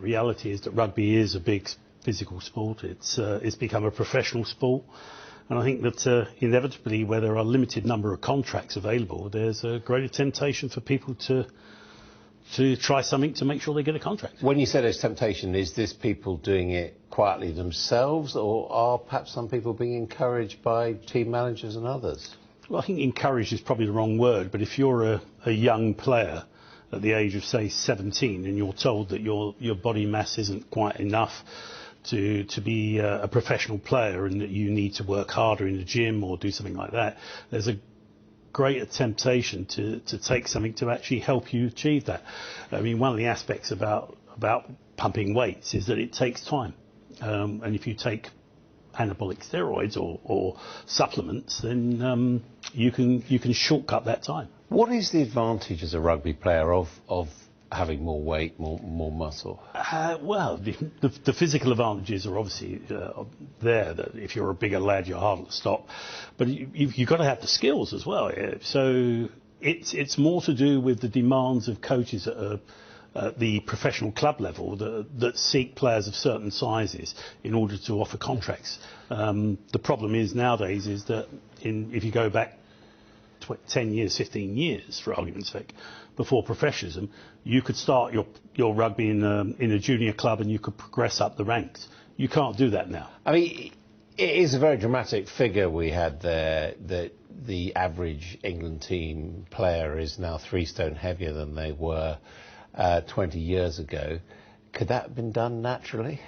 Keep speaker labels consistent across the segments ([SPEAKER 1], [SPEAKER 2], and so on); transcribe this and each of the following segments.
[SPEAKER 1] reality is that rugby is a big physical sport. It's become a professional sport. And I think that inevitably, where there are a limited number of contracts available, there's a greater temptation for people to try something to make sure they get a contract.
[SPEAKER 2] When you say there's temptation, is this people doing it quietly themselves, or are perhaps some people being encouraged by team managers and others?
[SPEAKER 1] Well, I think encouraged is probably the wrong word, but if you're a young player at the age of, say, 17, and you're told that your body mass isn't quite enough to be a professional player and that you need to work harder in the gym or do something like that, there's a greater temptation to take something to actually help you achieve that. I mean, one of the aspects about pumping weights is that it takes time. And if you take anabolic steroids or supplements, then you can shortcut that time.
[SPEAKER 2] What is the advantage as a rugby player of having more weight, more muscle?
[SPEAKER 1] Well, the physical advantages are obviously there. That if you're a bigger lad, you're harder to stop. But you've got to have the skills as well. So it's more to do with the demands of coaches at the professional club level that seek players of certain sizes in order to offer contracts. The problem is nowadays is that if you go back 10 years, 15 years, for argument's sake, before professionalism, you could start your rugby in a junior club and you could progress up the ranks. You can't do that now.
[SPEAKER 2] I mean, it is a very dramatic figure we had there, that the average England team player is now 3 stone heavier than they were 20 years ago. Could that have been done naturally?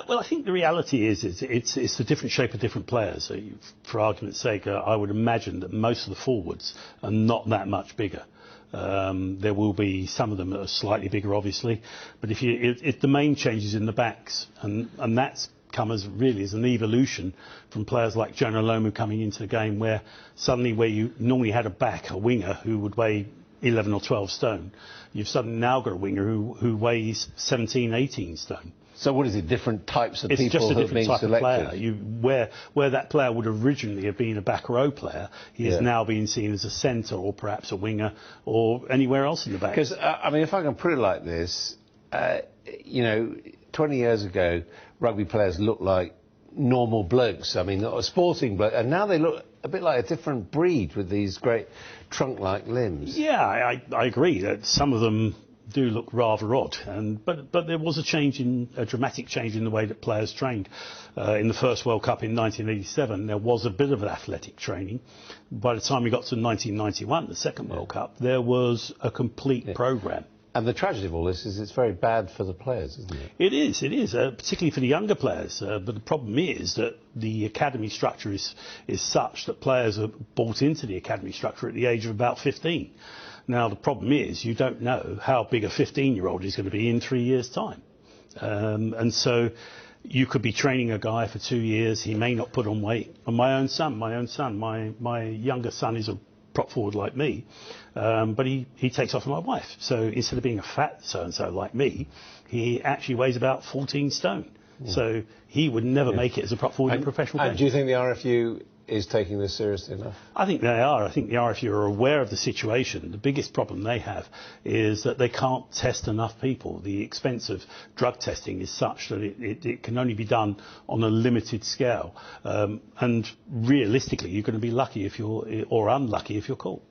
[SPEAKER 1] Well, I think the reality is it's the different shape of different players. So for argument's sake, I would imagine that most of the forwards are not that much bigger. There will be some of them that are slightly bigger, obviously, but if the main changes in the backs, and that's come as an evolution from players like Jonah Lomu coming into the game, where suddenly where you normally had a winger who would weigh 11 or 12 stone, you've suddenly now got a winger who weighs 17, 18 stone.
[SPEAKER 2] So what is it, different types of people
[SPEAKER 1] who have been selected? It's just a different type of player. Where that player would originally have been a back row player, he is now being seen as a centre or perhaps a winger or anywhere else in the back.
[SPEAKER 2] Because, I mean, if I can put it like this, 20 years ago, rugby players looked like normal blokes. I mean, not a sporting bloke. And now they look a bit like a different breed with these great trunk-like limbs.
[SPEAKER 1] Yeah, I agree that some of them do look rather odd, but there was a dramatic change in the way that players trained. In the first World Cup in 1987, there was a bit of an athletic training. By the time we got to 1991, the second World Cup, there was a complete programme.
[SPEAKER 2] And the tragedy of all this is it's very bad for the players, isn't it?
[SPEAKER 1] It is, particularly for the younger players. But the problem is that the academy structure is such that players are bought into the academy structure at the age of about 15. Now, the problem is you don't know how big a 15-year-old is going to be in 3 years' time. And so you could be training a guy for 2 years, he may not put on weight. And my younger son is a prop forward like me, but he takes off my wife. So instead of being a fat so-and-so like me, he actually weighs about 14 stone. Yeah. So he would never make it as a prop forward in professional game.
[SPEAKER 2] And do you think the RFU is taking this seriously enough?
[SPEAKER 1] I think they are. I think the RFU are aware of the situation. The biggest problem they have is that they can't test enough people. The expense of drug testing is such that it can only be done on a limited scale. And realistically, you're going to be lucky or unlucky if you're caught.